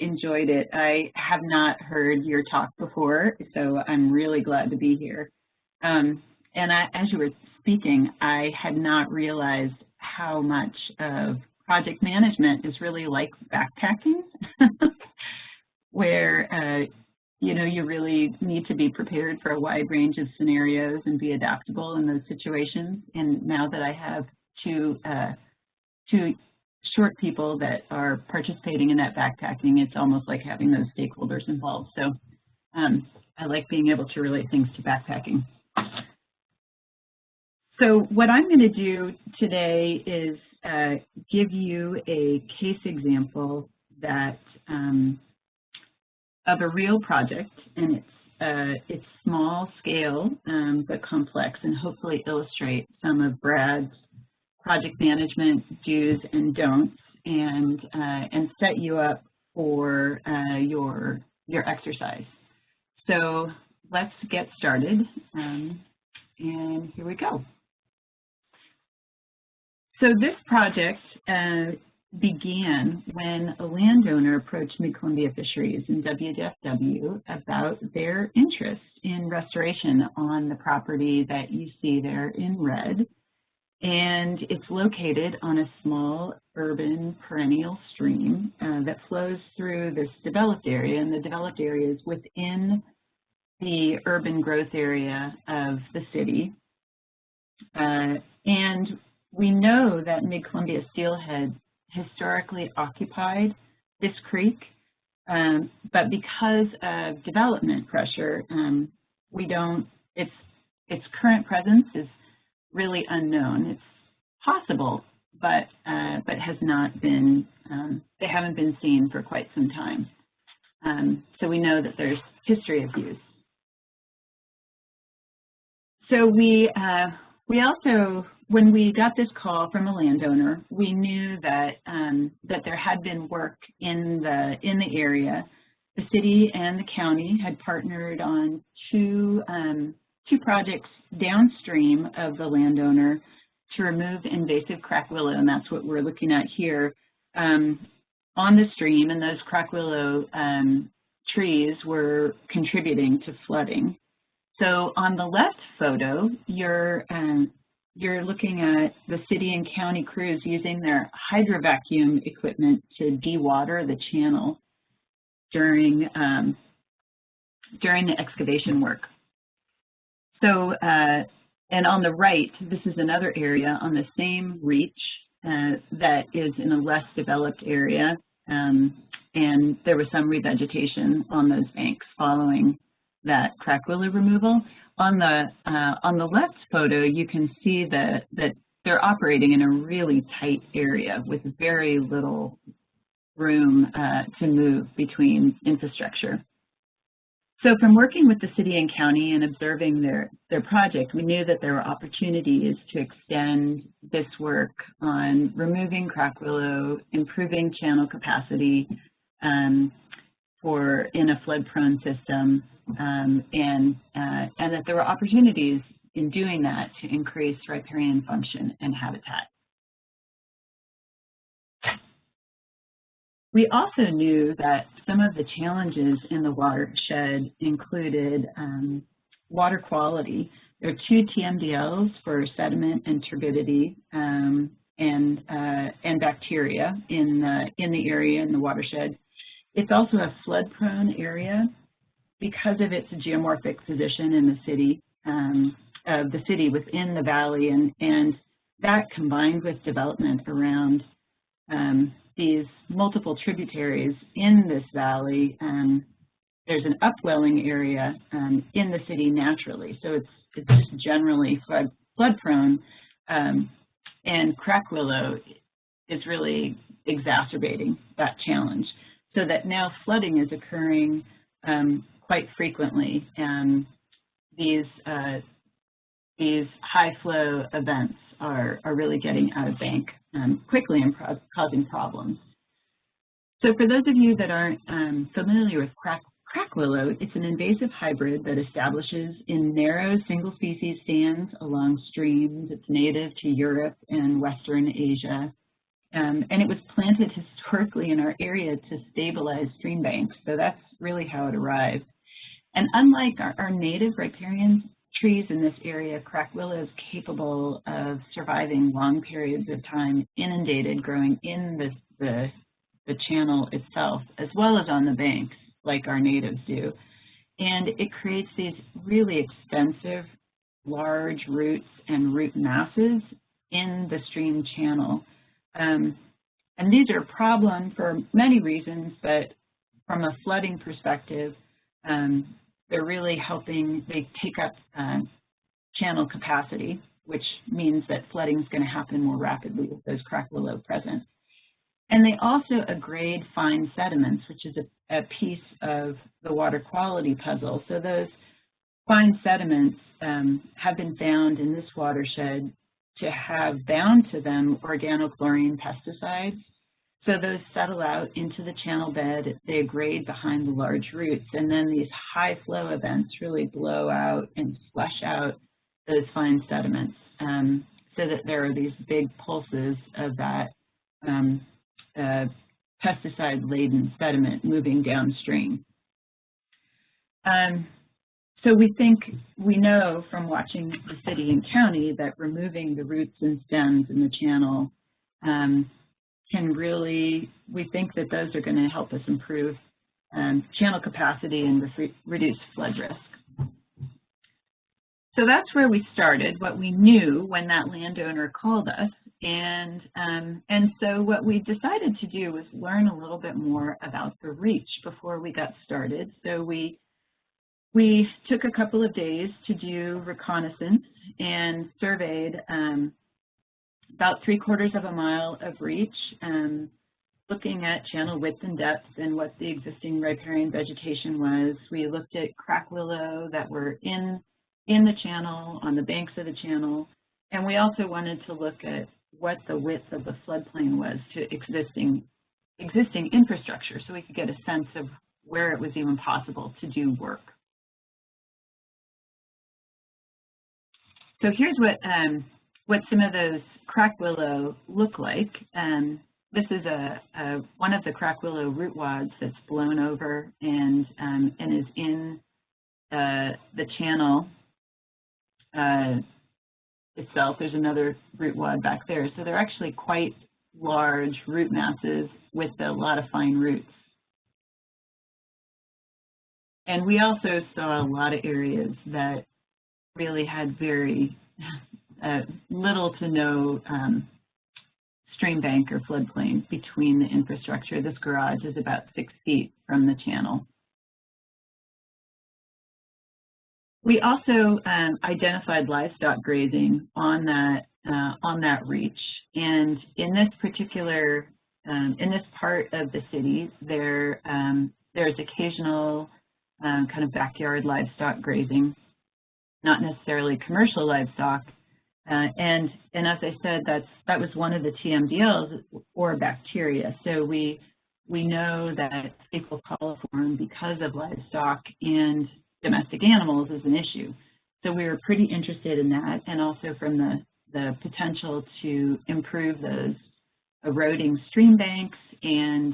enjoyed it. I have not heard your talk before, so I'm really glad to be here. As you were speaking, I had not realized how much of project management is really like backpacking, where you really need to be prepared for a wide range of scenarios and be adaptable in those situations. And now that I have two short people that are participating in that backpacking, it's almost like having those stakeholders involved. So I like being able to relate things to backpacking. So what I'm going to do today is give you a case example that of a real project, and it's small scale but complex, and hopefully illustrate some of Brad's project management do's and don'ts, and set you up for your exercise. So let's get started, and here we go. So this project began when a landowner approached Mid-Columbia Fisheries in WDFW about their interest in restoration on the property that you see there in red. And it's located on a small urban perennial stream that flows through this developed area, and the developed area is within the urban growth area of the city. And we know that Mid-Columbia steelhead historically occupied this creek, but because of development pressure, its current presence is really unknown. It's possible, but has not been. They haven't been seen for quite some time. So we know that there's history of use. So we also, when we got this call from a landowner, we knew that that there had been work in the area. The city and the county had partnered on two projects downstream of the landowner to remove invasive crack willow, and that's what we're looking at here on the stream. And those crack willow trees were contributing to flooding. So on the left photo, you're looking at the city and county crews using their hydrovacuum equipment to dewater the channel during the excavation work. So, and on the right, this is another area on the same reach that is in a less developed area, and there was some revegetation on those banks following that crack willow removal. On the left photo, you can see that they're operating in a really tight area with very little room to move between infrastructure. So from working with the city and county and observing their project, we knew that there were opportunities to extend this work on removing crack willow, improving channel capacity in a flood-prone system, and that there were opportunities in doing that to increase riparian function and habitat. We also knew that some of the challenges in the watershed included water quality. There are 2 TMDLs for sediment and turbidity and bacteria in the area, in the watershed. It's also a flood-prone area because of its geomorphic position in the city within the valley, and that combined with development around these multiple tributaries in this valley, there's an upwelling area in the city naturally, so it's just generally flood prone, and crack willow is really exacerbating that challenge, so that now flooding is occurring quite frequently, and these high flow events are really getting out of bank quickly and causing problems. So for those of you that aren't familiar with crack willow, it's an invasive hybrid that establishes in narrow single species stands along streams. It's native to Europe and Western Asia. and it was planted historically in our area to stabilize stream banks. So that's really how it arrived. And unlike our native riparian trees in this area, crack willow is capable of surviving long periods of time inundated, growing in the channel itself, as well as on the banks, like our natives do. And it creates these really extensive, large roots and root masses in the stream channel. And these are a problem for many reasons, but from a flooding perspective, they're really helping, they take up channel capacity, which means that flooding is going to happen more rapidly with those crack willow present. And they also aggrade fine sediments, which is a piece of the water quality puzzle. So those fine sediments have been found in this watershed to have bound to them organochlorine pesticides. So those settle out into the channel bed, they aggrade behind the large roots, and then these high flow events really blow out and flush out those fine sediments, so that there are these big pulses of that pesticide-laden sediment moving downstream. So we know from watching the city and county that removing the roots and stems in the channel can really, we think that those are going to help us improve channel capacity and reduce flood risk. So that's where we started, what we knew when that landowner called us. And so what we decided to do was learn a little bit more about the reach before we got started. So we took a couple of days to do reconnaissance and surveyed about 3/4 of a mile of reach, looking at channel width and depth and what the existing riparian vegetation was. We looked at crack willow that were in the channel, on the banks of the channel, and we also wanted to look at what the width of the floodplain was to existing infrastructure, so we could get a sense of where it was even possible to do work. So here's what some of those crack willow look like. This is one of the crack willow root wads that's blown over and is in the channel itself. There's another root wad back there. So they're actually quite large root masses with a lot of fine roots. And we also saw a lot of areas that really had very little to no stream bank or floodplain between the infrastructure. This garage is about 6 feet from the channel. We also identified livestock grazing on that reach, and in this particular in this part of the city, there's occasional kind of backyard livestock grazing, not necessarily commercial livestock, and as I said, that was one of the TMDLs, or bacteria. So we know that fecal coliform, because of livestock and domestic animals, is an issue. So we were pretty interested in that, and also from the potential to improve those eroding stream banks and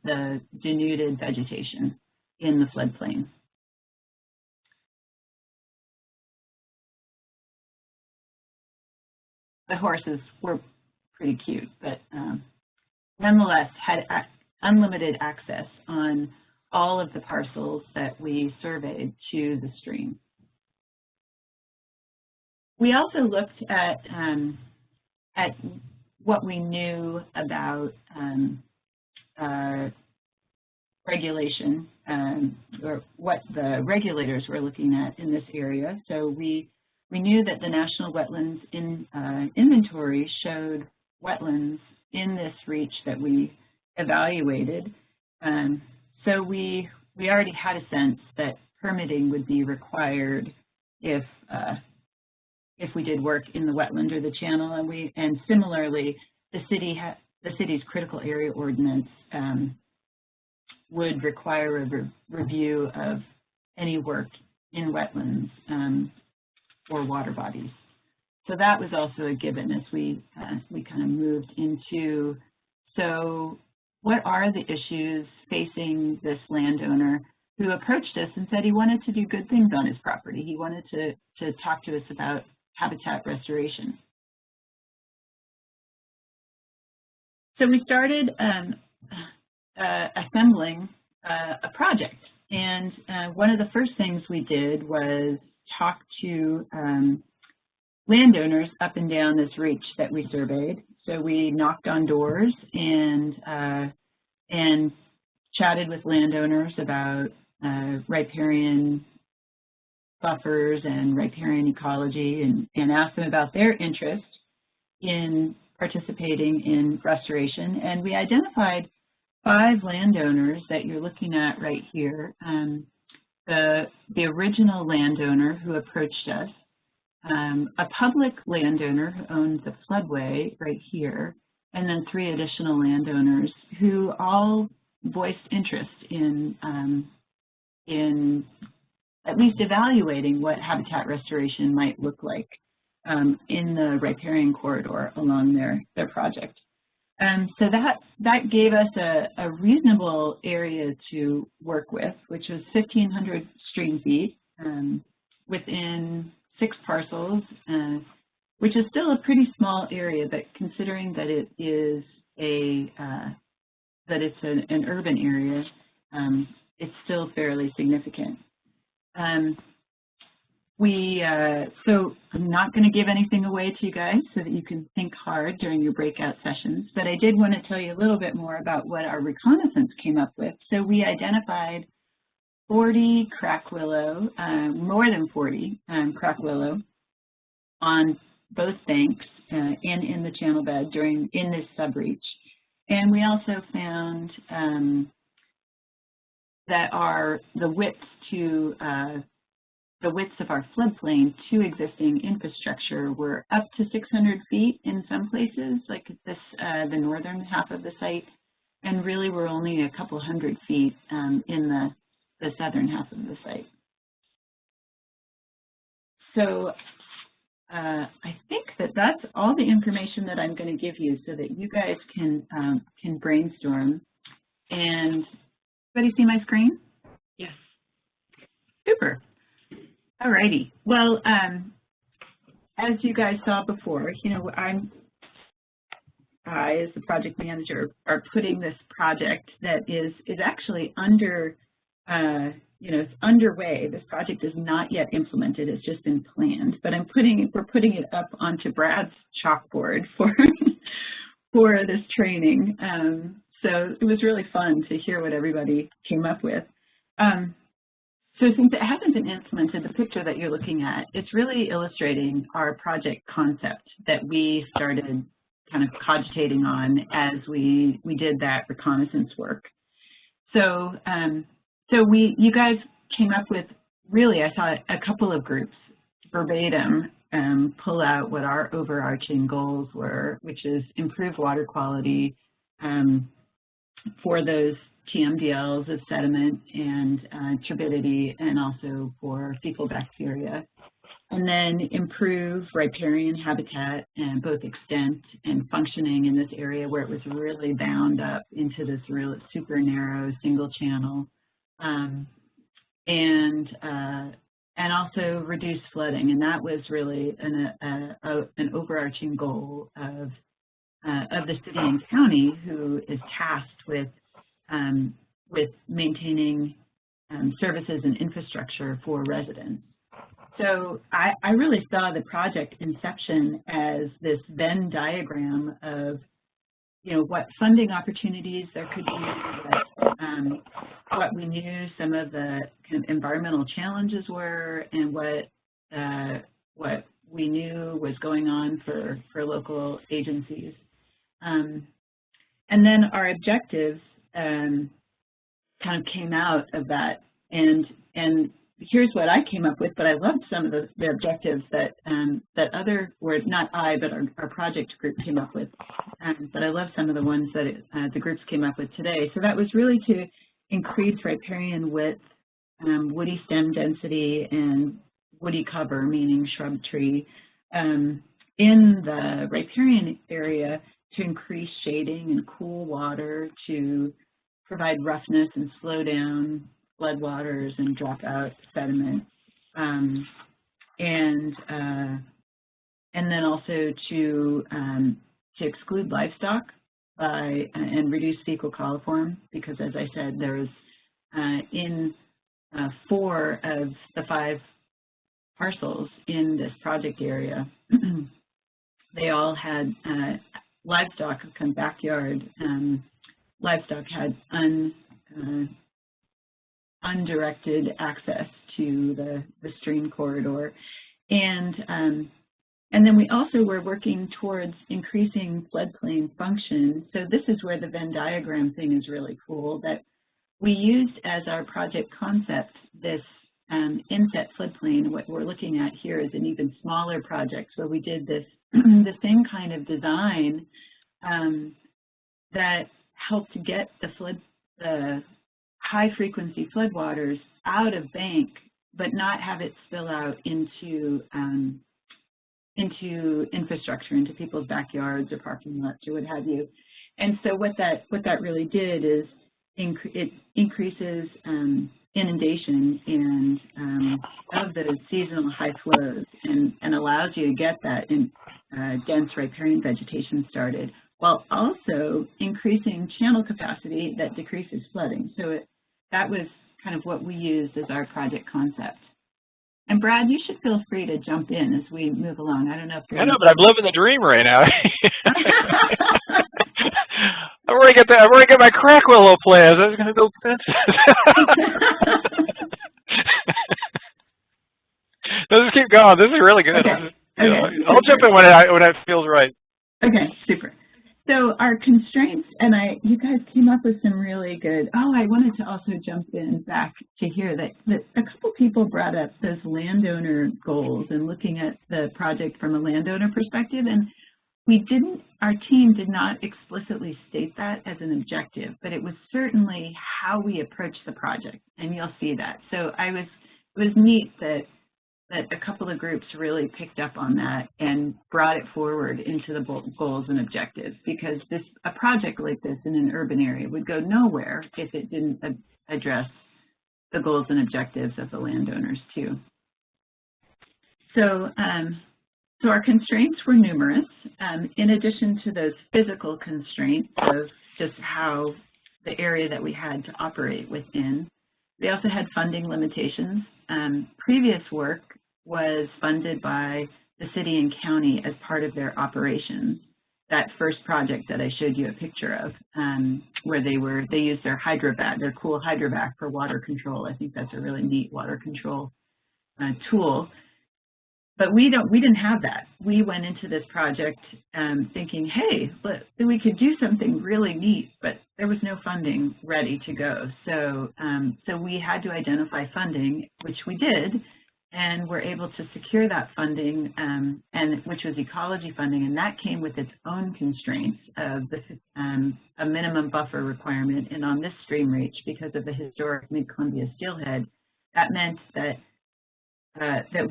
the denuded vegetation in the floodplain. The horses were pretty cute, but nonetheless had unlimited access on all of the parcels that we surveyed to the stream. We also looked at what we knew about regulation, or what the regulators were looking at in this area. So we knew that the National Wetlands Inventory showed wetlands in this reach that we evaluated. So we already had a sense that permitting would be required if we did work in the wetland or the channel, and similarly, the city's critical area ordinance would require a review of any work in wetlands or water bodies. so that was also a given as we kind of moved into, so what are the issues facing this landowner who approached us and said he wanted to do good things on his property. He wanted to talk to us about habitat restoration. So we started assembling a project, and one of the first things we did was talk to landowners up and down this reach that we surveyed. So we knocked on doors and chatted with landowners about riparian buffers and riparian ecology, and asked them about their interest in participating in restoration. And we identified 5 landowners that you're looking at right here. The original landowner who approached us, a public landowner who owns the floodway right here, and then 3 additional landowners who all voiced interest in at least evaluating what habitat restoration might look like in the riparian corridor along their project. So that gave us a reasonable area to work with, which was 1,500 stream feet within 6 parcels, which is still a pretty small area, but considering that it is an urban area, it's still fairly significant. So I'm not going to give anything away to you guys so that you can think hard during your breakout sessions, but I did want to tell you a little bit more about what our reconnaissance came up with. So we identified 40 crack willow, more than 40 crack willow on both banks and in the channel bed in this subreach. And we also found that the widths of our floodplain to existing infrastructure were up to 600 feet in some places, like this, the northern half of the site, and really we're only a couple hundred feet in the southern half of the site. So I think that's all the information that I'm going to give you so that you guys can brainstorm. And everybody see my screen? Yes. Super. Alrighty. Well, as you guys saw before, I, as the project manager, are putting this project that is actually under, it's underway. This project is not yet implemented; it's just been planned. But we're putting it up onto Brad's chalkboard for this training. So it was really fun to hear what everybody came up with. So since it hasn't been implemented, the picture that you're looking at, it's really illustrating our project concept that we started kind of cogitating on as we did that reconnaissance work. So you guys came up with, really, I saw a couple of groups verbatim pull out what our overarching goals were, which is improve water quality for those TMDLs of sediment and turbidity, and also for fecal bacteria, and then improve riparian habitat and both extent and functioning in this area where it was really bound up into this real super narrow single channel, and also reduce flooding. And that was really an overarching goal of the city and county, who is tasked with maintaining services and infrastructure for residents. So I really saw the project inception as this Venn diagram of, what funding opportunities there could be, what we knew some of the kind of environmental challenges were, and what we knew was going on for local agencies. And then our objectives kind of came out of that, and here's what I came up with. But I loved some of the objectives that not I, but our project group came up with. But I love some of the ones that the groups came up with today. So that was really to increase riparian width, woody stem density, and woody cover, meaning shrub tree, in the riparian area to increase shading and cool water, to provide roughness and slow down floodwaters and drop out sediment, and then also to exclude livestock and reduce fecal coliform, because, as I said, there's in 4 of the 5 parcels in this project area, they all had livestock, kind of backyard livestock had undirected access to the stream corridor, and then we also were working towards increasing floodplain function. So this is where the Venn diagram thing is really cool, that we used as our project concept this inset floodplain. What we're looking at here is an even smaller project where we did this the same kind of design that helped get the high frequency floodwaters out of bank, but not have it spill out into infrastructure, into people's backyards or parking lots or what have you. And so what that really did is it increases inundation and of those seasonal high flows, and allows you to get that dense riparian vegetation started, while also increasing channel capacity that decreases flooding. So that was kind of what we used as our project concept. And Brad, you should feel free to jump in as we move along. I don't know if you're... I know, but I'm living the dream right now. I've already got my crack willow plans. I was going to build fences. No, just keep going. This is really good. Okay. I'll jump in when it feels right. Okay, super. So our constraints, and you guys came up with some really good, I wanted to also jump in back to here that a couple people brought up those landowner goals and looking at the project from a landowner perspective, and our team did not explicitly state that as an objective, but it was certainly how we approached the project, and you'll see that. So it was neat that a couple of groups really picked up on that and brought it forward into the goals and objectives, because a project like this in an urban area would go nowhere if it didn't address the goals and objectives of the landowners too. So, so our constraints were numerous. In addition to those physical constraints of just how the area that we had to operate within, we also had funding limitations. Previous work was funded by the city and county as part of their operations. That first project that I showed you a picture of, where they used their hydrovac, their cool hydrovac for water control. I think that's a really neat water control tool. But we didn't have that. We went into this project thinking, hey, we could do something really neat, but there was no funding ready to go. So we had to identify funding, which we did, and were able to secure that funding, and which was ecology funding, and that came with its own constraints of a minimum buffer requirement. And on this stream reach, because of the historic Mid-Columbia steelhead, that meant that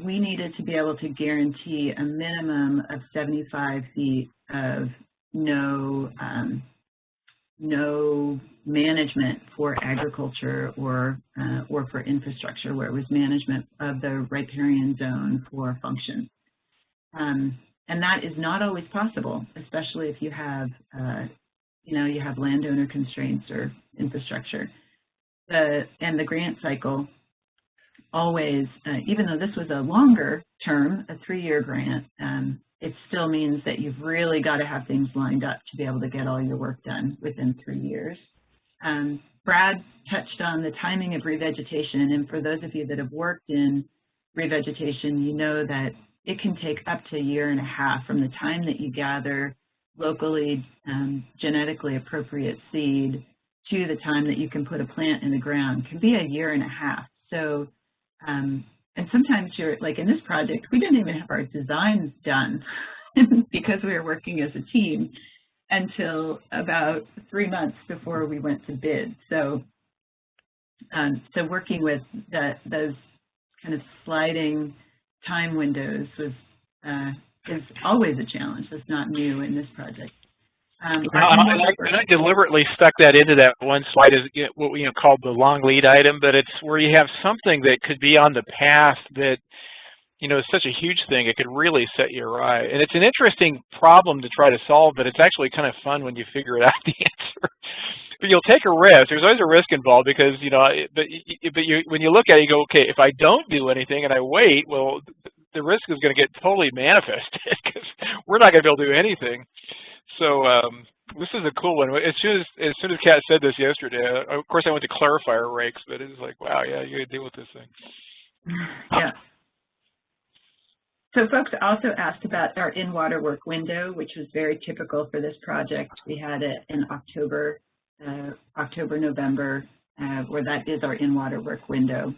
we needed to be able to guarantee a minimum of 75 feet of no management for agriculture or for infrastructure, where it was management of the riparian zone for function. And that is not always possible, especially if you have you have landowner constraints or infrastructure. And the grant cycle always, even though this was a longer term, a 3-year grant, it still means that you've really got to have things lined up to be able to get all your work done within 3 years. Brad touched on the timing of revegetation, and for those of you that have worked in revegetation, you know that it can take up to 1.5 years from the time that you gather locally genetically appropriate seed to the time that you can put a plant in the ground. It can be 1.5 years. So and sometimes you're, like in this project, we didn't even have our designs done because we were working as a team until about 3 months before we went to bid. So, so working with those kind of sliding time windows was is always a challenge. That's not new in this project. And I deliberately stuck that into that one slide as what we called the long lead item, but it's where you have something that could be on the path that is such a huge thing. It could really set you right, and it's an interesting problem to try to solve, but it's actually kind of fun when you figure it out the answer. But you'll take a risk. There's always a risk involved because when you look at it, you go, okay, if I don't do anything and I wait, well, the risk is going to get totally manifested because we're not going to be able to do anything. So this is a cool one. As soon as Kat said this yesterday, of course I went to clarifier rakes, but it was like, wow, yeah, you got to deal with this thing. Yeah. So folks also asked about our in-water work window, which was very typical for this project. We had it in October, November, where that is our in-water work window.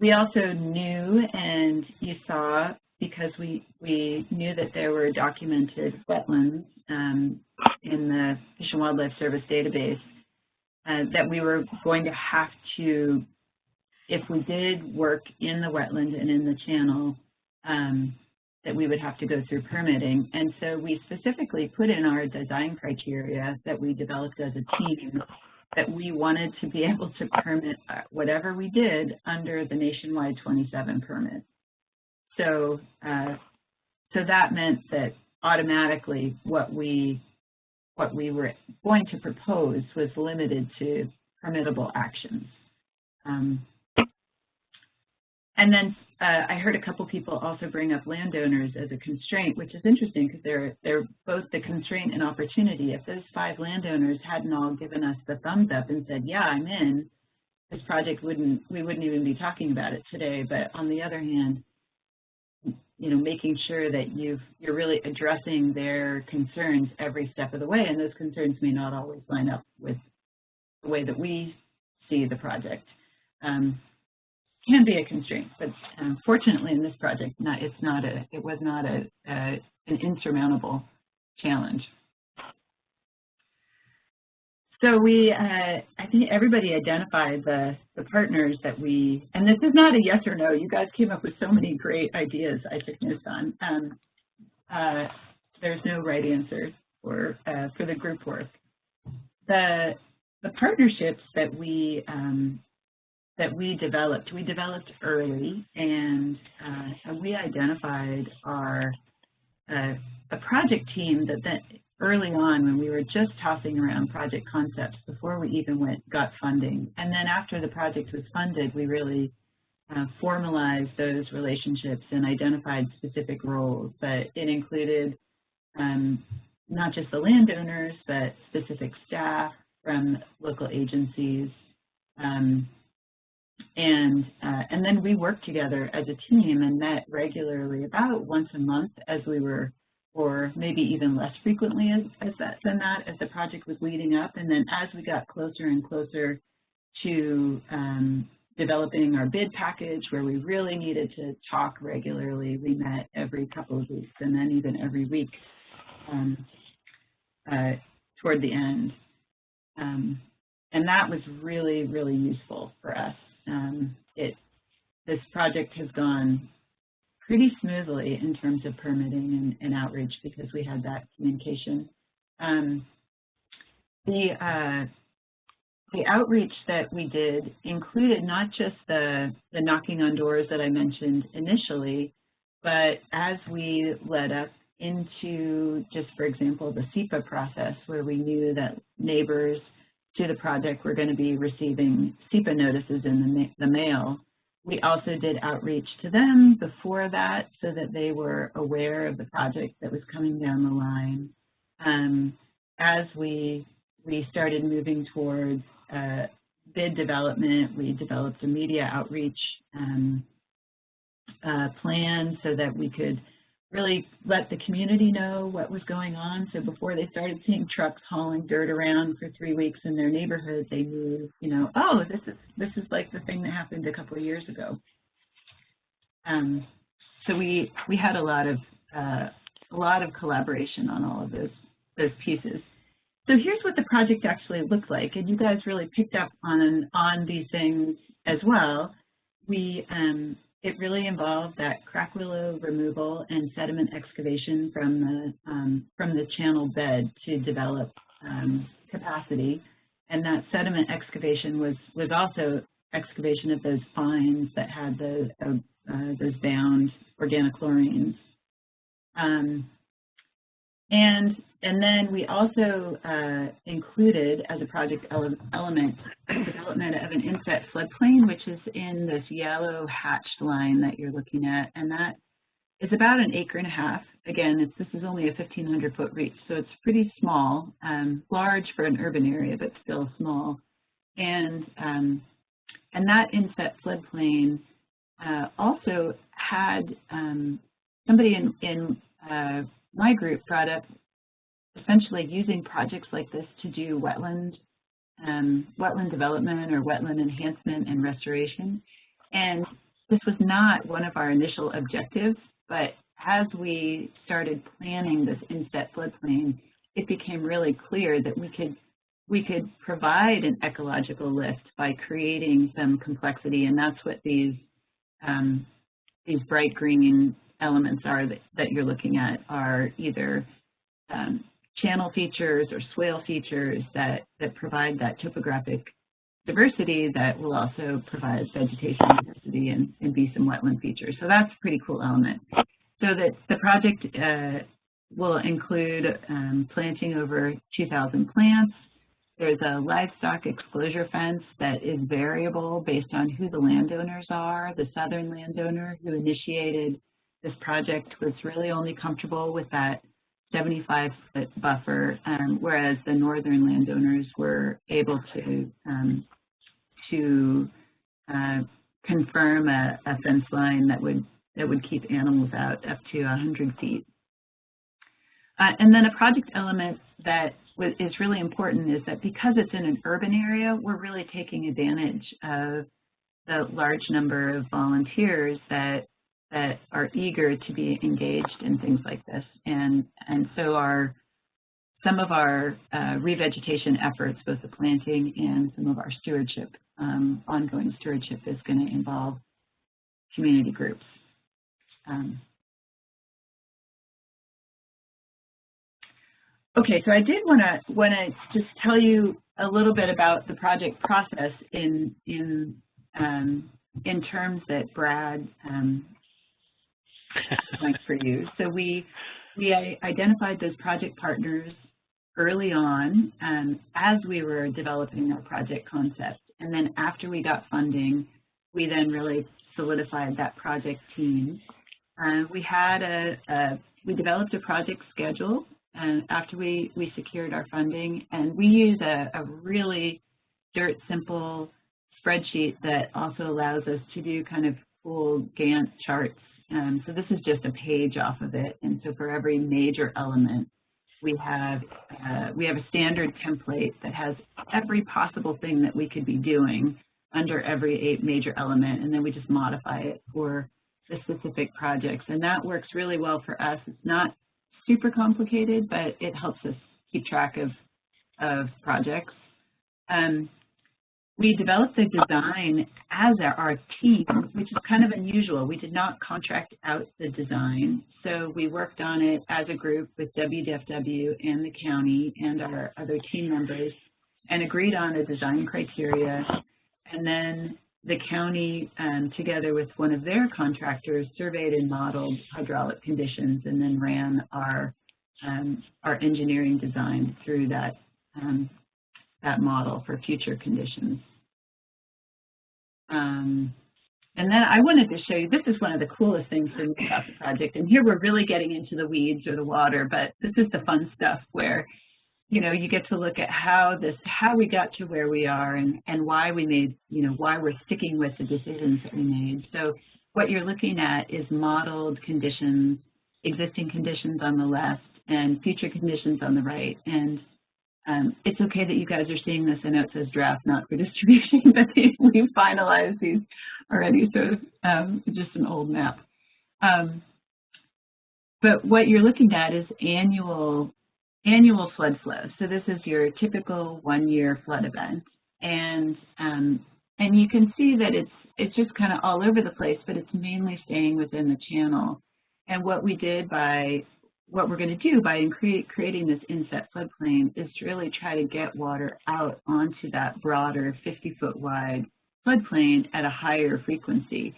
We also knew, and you saw, because we knew that there were documented wetlands in the Fish and Wildlife Service database, that we were going to have to, if we did work in the wetland and in the channel, that we would have to go through permitting. And so we specifically put in our design criteria that we developed as a team that we wanted to be able to permit whatever we did under the nationwide 27 permit. So, so that meant that automatically what we were going to propose was limited to permittable actions. And then I heard a couple people also bring up landowners as a constraint, which is interesting because they're both the constraint and opportunity. If those 5 landowners hadn't all given us the thumbs up and said, yeah, I'm in, this project we wouldn't even be talking about it today. But on the other hand, making sure that you're really addressing their concerns every step of the way, and those concerns may not always line up with the way that we see the project. Can be a constraint, but fortunately in this project, it was not an insurmountable challenge. So I think everybody identified the partners that and this is not a yes or no. You guys came up with so many great ideas I took notes on. There's no right answer for the group work. The partnerships that we developed early, and we identified a project team that early on, when we were just tossing around project concepts before we even got funding. And then after the project was funded, we really formalized those relationships and identified specific roles. But it included not just the landowners, but specific staff from local agencies. And then we worked together as a team and met regularly, about once a month as we were, or maybe even less frequently than that as the project was leading up. And then as we got closer and closer to developing our bid package, where we really needed to talk regularly, we met every couple of weeks and then even every week toward the end. And that was really, really useful for us. This project has gone pretty smoothly in terms of permitting and outreach because we had that communication. The outreach that we did included not just the knocking on doors that I mentioned initially, but as we led up into just, for example, the SEPA process, where we knew that neighbors to the project were going to be receiving SEPA notices in the mail. We also did outreach to them before that so that they were aware of the project that was coming down the line. As we started moving towards bid development, we developed a media outreach plan so that we could really let the community know what was going on. So before they started seeing trucks hauling dirt around for 3 weeks in their neighborhood, they knew, oh, this is like the thing that happened a couple of years ago. So we had a lot of collaboration on all of those pieces. So here's what the project actually looked like, and you guys really picked up on these things as well. it really involved that crack willow removal and sediment excavation from the channel bed to develop capacity. And that sediment excavation was also excavation of those fines that had those bound organochlorines. And then we also included as a project element development of an inset floodplain, which is in this yellow hatched line that you're looking at, and that is about 1.5 acres. Again, this is only a 1,500-foot reach, so it's pretty small, large for an urban area, but still small. And that inset floodplain also had somebody in my group brought up essentially using projects like this to do wetland development or wetland enhancement and restoration. And this was not one of our initial objectives, but as we started planning this inset floodplain, it became really clear that we could provide an ecological lift by creating some complexity, and that's what these bright green elements are that you're looking at, are either channel features or swale features that provide that topographic diversity that will also provide vegetation diversity and be some wetland features. So that's a pretty cool element. So that the project will include planting over 2,000 plants. There's a livestock exclosure fence that is variable based on who the landowners are. The southern landowner who initiated this project was really only comfortable with that 75-foot buffer, whereas the northern landowners were able to confirm a fence line that would keep animals out up to 100 feet. And then a project element that is really important is that because it's in an urban area, we're really taking advantage of the large number of volunteers that are eager to be engaged in things like this. And so some of our revegetation efforts, both the planting and some of our stewardship, ongoing stewardship, is going to involve community groups. Okay, so I did want to just tell you a little bit about the project process in terms that Brad like for you. So we identified those project partners early on as we were developing our project concept, and then after we got funding, we then really solidified that project team. We developed a project schedule after we secured our funding, and we use a really dirt simple spreadsheet that also allows us to do kind of cool Gantt charts. So this is just a page off of it, and so for every major element, we have a standard template that has every possible thing that we could be doing under every major element, and then we just modify it for the specific projects, and that works really well for us. It's not super complicated, but it helps us keep track of projects. We developed the design as our team, which is kind of unusual. We did not contract out the design, so we worked on it as a group with WDFW and the county and our other team members and agreed on a design criteria. And then the county, together with one of their contractors, surveyed and modeled hydraulic conditions and then ran our engineering design through that model for future conditions. And then I wanted to show you, this is one of the coolest things for me about the project, and here we're really getting into the weeds or the water, but this is the fun stuff where, you know, you get to look at how we got to where we are and why we made, why we're sticking with the decisions that we made. So what you're looking at is modeled conditions, existing conditions on the left and future conditions on the right. And it's okay that you guys are seeing this. I know it says draft, not for distribution, but we've finalized these already, so just an old map. But what you're looking at is annual flood flow. So this is your typical one-year flood event. And And you can see that it's just kind of all over the place, but it's mainly staying within the channel. And what we did what we're going to do by creating this inset floodplain is to really try to get water out onto that broader 50-foot wide floodplain at a higher frequency.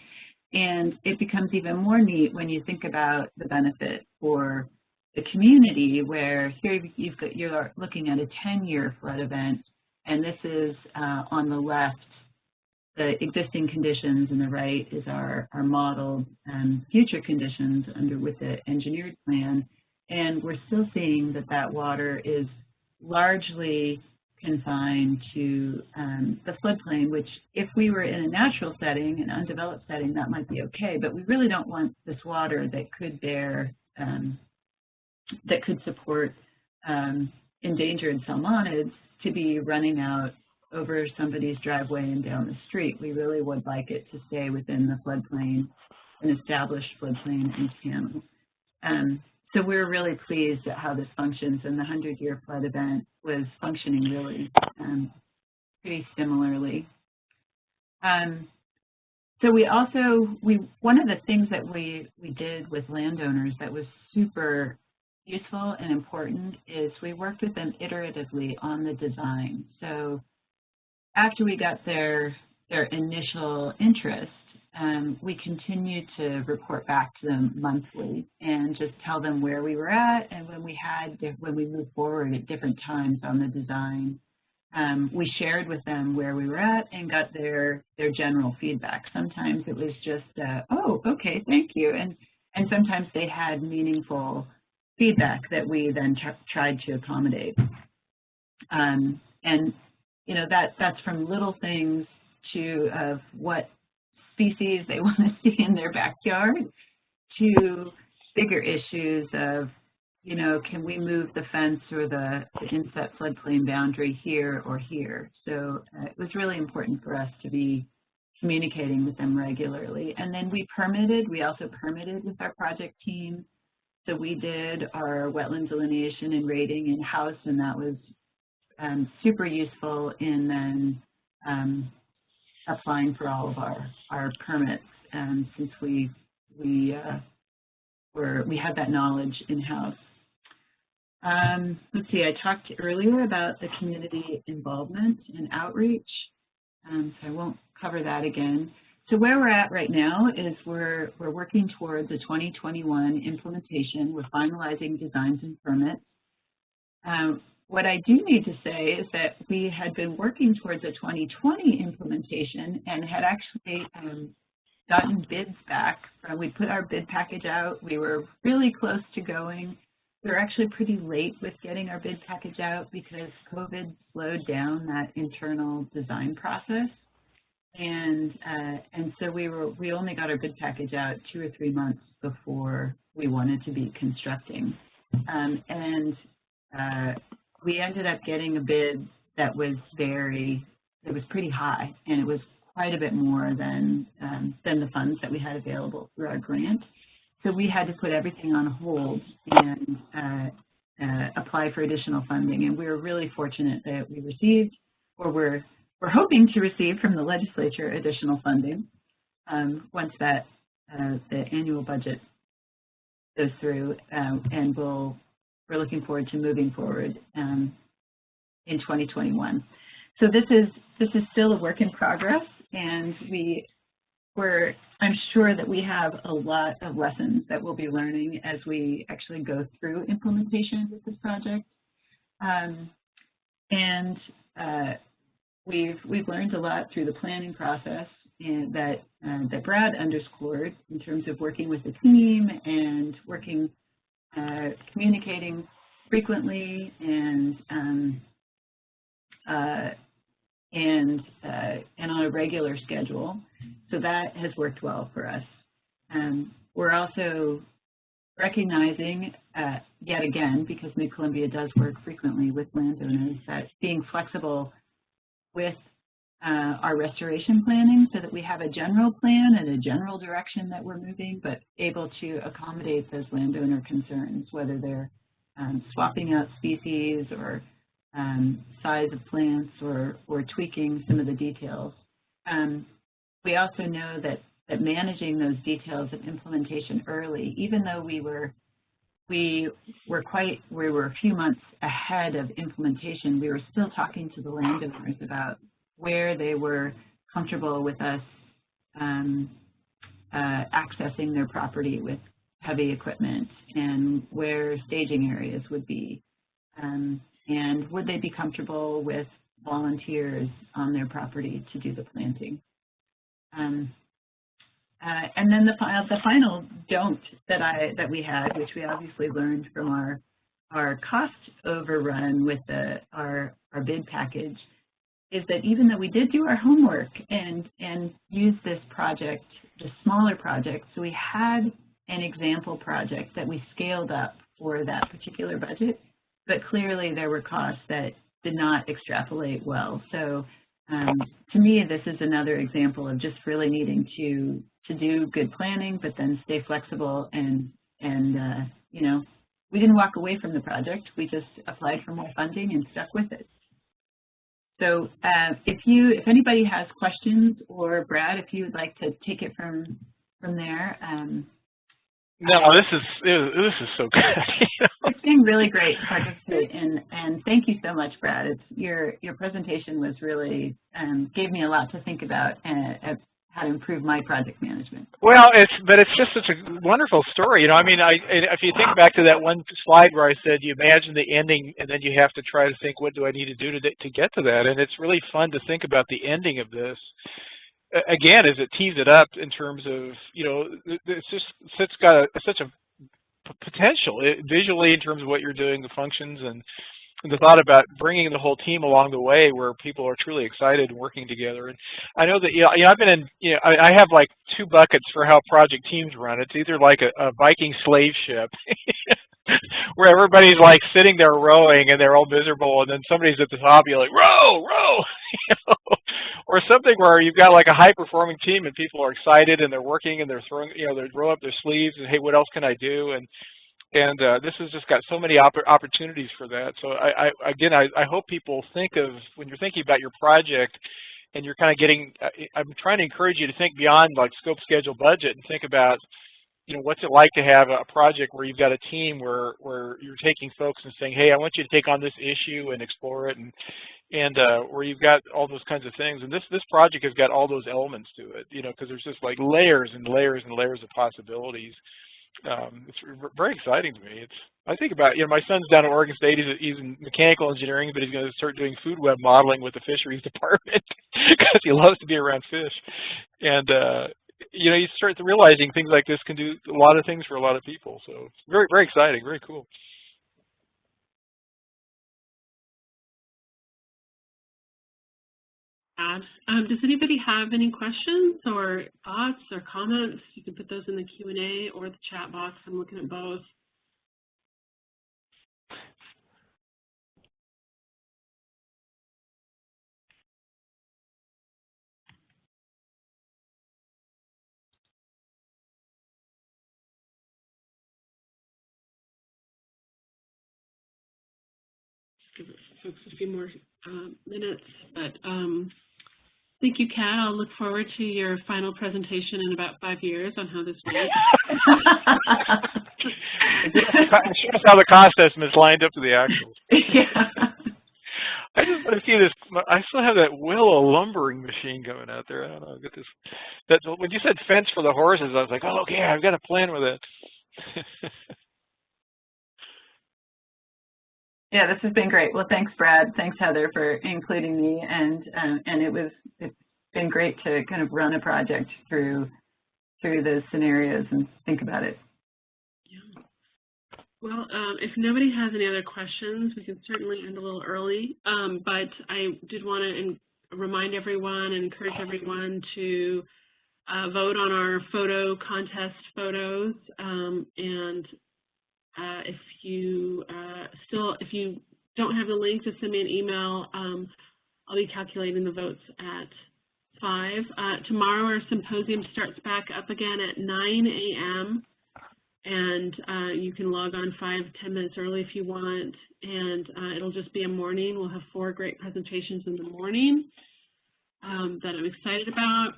And it becomes even more neat when you think about the benefit for the community, where here you're looking at a 10-year flood event, and this is on the left, the existing conditions, and the right is our modeled future conditions with the engineered plan. And we're still seeing that water is largely confined to the floodplain, which if we were in a natural setting, an undeveloped setting, that might be okay, but we really don't want this water that could that could support endangered salmonids to be running out over somebody's driveway and down the street. We really would like it to stay within the floodplain, an established floodplain and channel. So we're really pleased at how this functions, and the 100-year flood event was functioning really pretty similarly. So one of the things that we did with landowners that was super useful and important is we worked with them iteratively on the design. So after we got their initial interest, we continued to report back to them monthly and just tell them where we were at, and when we moved forward at different times on the design. We shared with them where we were at and got their general feedback. Sometimes it was just, oh, okay, thank you, and sometimes they had meaningful feedback that we then tried to accommodate. And you know, that's from little things of what species they want to see in their backyard to bigger issues of, you know, can we move the fence or the inset floodplain boundary here or here? So it was really important for us to be communicating with them regularly. And then we also permitted with our project team. So we did our wetland delineation and rating in-house, and that was super useful in then applying for all of our permits, since we had that knowledge in-house. Let's see, I talked earlier about the community involvement and outreach, so I won't cover that again. So where we're at right now is we're working towards a 2021 implementation. We're finalizing designs and permits. What I do need to say is that we had been working towards a 2020 implementation and had actually gotten bids back. We put our bid package out. We were really close to going. We were actually pretty late with getting our bid package out because COVID slowed down that internal design process. And so we only got our bid package out 2 or 3 months before we wanted to be constructing. We ended up getting a bid that was pretty high, and it was quite a bit more than the funds that we had available through our grant. So we had to put everything on hold and apply for additional funding. And we were really fortunate that we received, or we're hoping to receive from the legislature, additional funding once that the annual budget goes through, and we're looking forward to moving forward in 2021. So this is still a work in progress, and I'm sure that we have a lot of lessons that we'll be learning as we actually go through implementation with this project. We've learned a lot through the planning process, and that Brad underscored in terms of working with the team and communicating frequently and on a regular schedule. So that has worked well for us. We're also recognizing, yet again, because Mid-Columbia does work frequently with landowners, that being flexible with our restoration planning so that we have a general plan and a general direction that we're moving, but able to accommodate those landowner concerns, whether they're swapping out species or size of plants or tweaking some of the details. we also know that managing those details of implementation early, even though we were a few months ahead of implementation, we were still talking to the landowners about where they were comfortable with us accessing their property with heavy equipment, and where staging areas would be, and would they be comfortable with volunteers on their property to do the planting. And then the final don't that we had, which we obviously learned from our cost overrun with our bid package, is that even though we did do our homework and use this project, the smaller project, so we had an example project that we scaled up for that particular budget, but clearly there were costs that did not extrapolate well. So to me, this is another example of just really needing to do good planning, but then stay flexible and you know, we didn't walk away from the project. We just applied for more funding and stuck with it. So if anybody has questions, or Brad, if you would like to take it from there. No, this is so good. It's been really great to participate, and thank you so much, Brad. Your presentation was really gave me a lot to think about how to improve my project management. Well, but it's just such a wonderful story. You know, I mean, if you think back to that one slide where I said you imagine the ending, and then you have to try to think, what do I need to do to get to that? And it's really fun to think about the ending of this. Again, as it tees it up in terms of, you know, it's got such a potential visually in terms of what you're doing, the functions, and the thought about bringing the whole team along the way where people are truly excited and working together. And I know that, you know, I've been in, you know, I have like 2 buckets for how project teams run. It's either like a Viking slave ship where everybody's like sitting there rowing and they're all miserable, and then somebody's at the top, you're like, row, row, you know? Or something where you've got like a high-performing team and people are excited and they're working and they're throwing, you know, they roll up their sleeves and, hey, what else can I do? And this has just got so many opportunities for that. So I hope people think of, when you're thinking about your project and you're kind of getting, I'm trying to encourage you to think beyond like scope, schedule, budget, and think about, you know, what's it like to have a project where you've got a team where you're taking folks and saying, hey, I want you to take on this issue and explore it, and where you've got all those kinds of things. And this project has got all those elements to it, you know, because there's just like layers and layers and layers of possibilities. It's very exciting to me. I think about, you know, my son's down at Oregon State. He's in mechanical engineering, but he's going to start doing food web modeling with the fisheries department because he loves to be around fish. And you know, you start realizing things like this can do a lot of things for a lot of people. So it's very, very exciting, very cool. Does anybody have any questions or thoughts or comments? You can put those in the Q&A or the chat box. I'm looking at both. Give folks a few more minutes, but thank you, Kat. I'll look forward to your final presentation in about 5 years on how this went. Show us how the cost estimates lined up to the actuals. Yeah. I just want to see this. I still have that Willow lumbering machine going out there. I don't know. Get this. That when you said fence for the horses, I was like, oh, okay, I've got a plan with it. Yeah, this has been great. Well, thanks, Brad. Thanks, Heather, for including me. And it's been great to kind of run a project through those scenarios and think about it. Yeah. Well, if nobody has any other questions, we can certainly end a little early. But I did want to remind everyone and encourage everyone to vote on our photo contest photos. If you don't have the link, just send me an email. I'll be calculating the votes at 5. Tomorrow our symposium starts back up again at 9 a.m. and you can log on 5-10 minutes early if you want. And it'll just be a morning. We'll have 4 great presentations in the morning. that I'm excited about.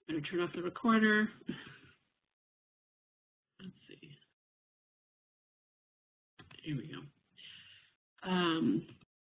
I'm going to turn off the recorder. Let's see. Here we go.